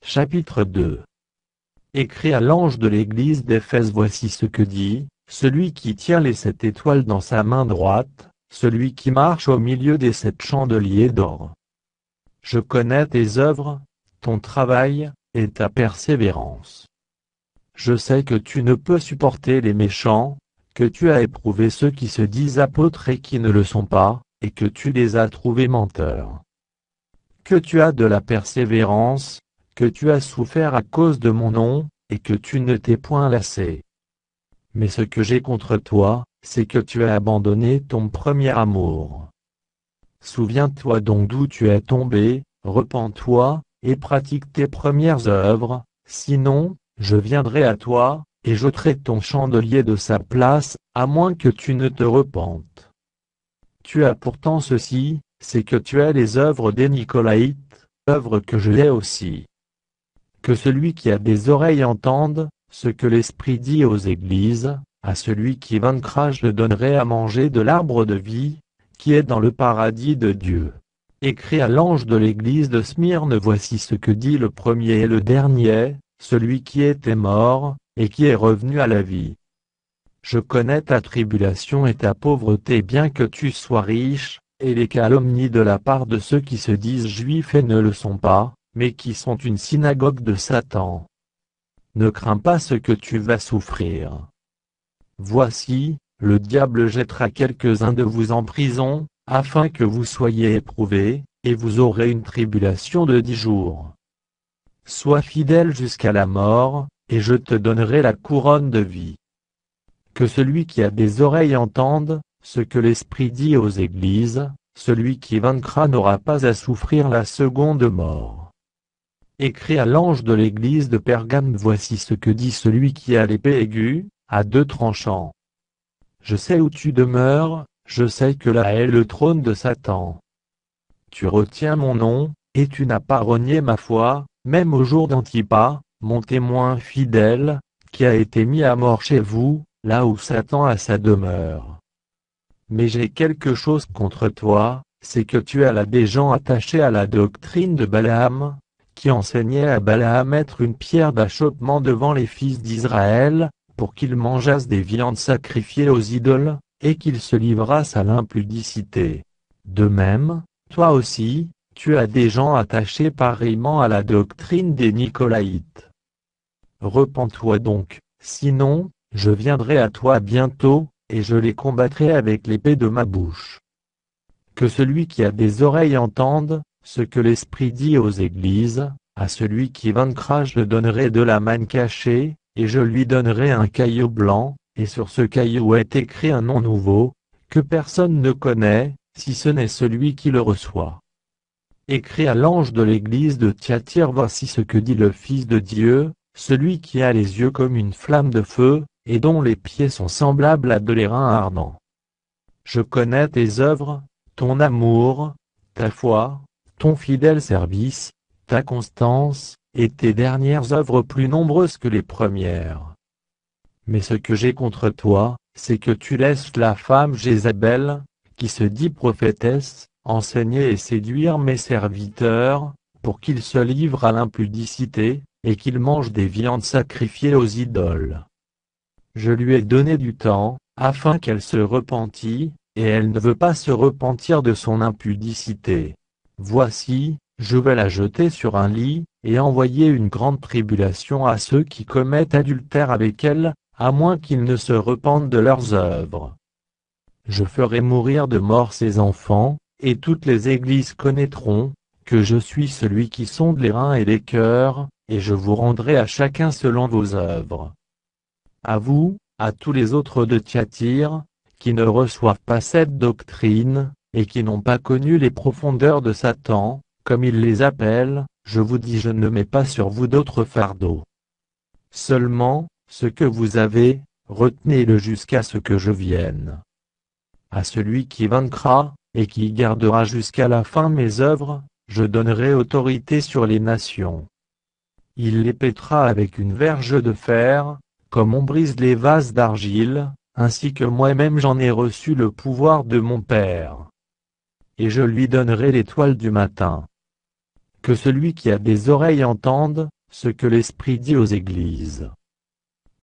Chapitre 2. Écrit à l'ange de l'église d'Éphèse, voici ce que dit, celui qui tient les 7 étoiles dans sa main droite, celui qui marche au milieu des 7 chandeliers d'or. Je connais tes œuvres, ton travail, et ta persévérance. Je sais que tu ne peux supporter les méchants, que tu as éprouvé ceux qui se disent apôtres et qui ne le sont pas, et que tu les as trouvés menteurs. Que tu as de la persévérance, que tu as souffert à cause de mon nom, et que tu ne t'es point lassé. Mais ce que j'ai contre toi, c'est que tu as abandonné ton premier amour. Souviens-toi donc d'où tu es tombé, repens-toi, et pratique tes premières œuvres, sinon, je viendrai à toi, et j'ôterai ton chandelier de sa place, à moins que tu ne te repentes. Tu as pourtant ceci, c'est que tu as les œuvres des Nicolaïtes, œuvres que je l'ai aussi. Que celui qui a des oreilles entende, ce que l'Esprit dit aux églises, à celui qui vaincra je donnerai à manger de l'arbre de vie, qui est dans le paradis de Dieu. Écrit à l'ange de l'église de Smyrne, voici ce que dit le premier et le dernier, celui qui était mort, et qui est revenu à la vie. Je connais ta tribulation et ta pauvreté bien que tu sois riche, et les calomnies de la part de ceux qui se disent juifs et ne le sont pas, mais qui sont une synagogue de Satan. Ne crains pas ce que tu vas souffrir. Voici, le diable jettera quelques-uns de vous en prison, afin que vous soyez éprouvés, et vous aurez une tribulation de 10 jours. Sois fidèle jusqu'à la mort, et je te donnerai la couronne de vie. Que celui qui a des oreilles entende, ce que l'Esprit dit aux églises, celui qui vaincra n'aura pas à souffrir la seconde mort. Écrit à l'ange de l'église de Pergame, voici ce que dit celui qui a l'épée aiguë, à 2 tranchants. Je sais où tu demeures, je sais que là est le trône de Satan. Tu retiens mon nom, et tu n'as pas renié ma foi, même au jour d'Antipas, mon témoin fidèle, qui a été mis à mort chez vous, là où Satan a sa demeure. Mais j'ai quelque chose contre toi, c'est que tu as là des gens attachés à la doctrine de Balaam, qui enseignait à Balaam être une pierre d'achoppement devant les fils d'Israël, pour qu'ils mangeassent des viandes sacrifiées aux idoles, et qu'ils se livrassent à l'impudicité. De même, toi aussi, tu as des gens attachés pareillement à la doctrine des Nicolaïtes. Repens-toi donc, sinon, je viendrai à toi bientôt, et je les combattrai avec l'épée de ma bouche. Que celui qui a des oreilles entende, ce que l'Esprit dit aux églises, à celui qui vaincra je donnerai de la manne cachée, et je lui donnerai un caillou blanc, et sur ce caillou est écrit un nom nouveau, que personne ne connaît, si ce n'est celui qui le reçoit. Écrit à l'ange de l'église de Thyatire, voici ce que dit le Fils de Dieu, celui qui a les yeux comme une flamme de feu, et dont les pieds sont semblables à de l'airain ardent. Je connais tes œuvres, ton amour, ta foi, ton fidèle service, ta constance, et tes dernières œuvres plus nombreuses que les premières. Mais ce que j'ai contre toi, c'est que tu laisses la femme Jézabel, qui se dit prophétesse, enseigner et séduire mes serviteurs, pour qu'ils se livrent à l'impudicité, et qu'ils mangent des viandes sacrifiées aux idoles. Je lui ai donné du temps, afin qu'elle se repentît, et elle ne veut pas se repentir de son impudicité. Voici, je vais la jeter sur un lit, et envoyer une grande tribulation à ceux qui commettent adultère avec elle, à moins qu'ils ne se repentent de leurs œuvres. Je ferai mourir de mort ses enfants, et toutes les églises connaîtront, que je suis celui qui sonde les reins et les cœurs, et je vous rendrai à chacun selon vos œuvres. À vous, à tous les autres de Thyatire, qui ne reçoivent pas cette doctrine, et qui n'ont pas connu les profondeurs de Satan, comme il les appelle, je vous dis je ne mets pas sur vous d'autres fardeaux. Seulement, ce que vous avez, retenez-le jusqu'à ce que je vienne. À celui qui vaincra, et qui gardera jusqu'à la fin mes œuvres, je donnerai autorité sur les nations. Il les pétrera avec une verge de fer, comme on brise les vases d'argile, ainsi que moi-même j'en ai reçu le pouvoir de mon Père. Et je lui donnerai l'étoile du matin. Que celui qui a des oreilles entende ce que l'Esprit dit aux églises.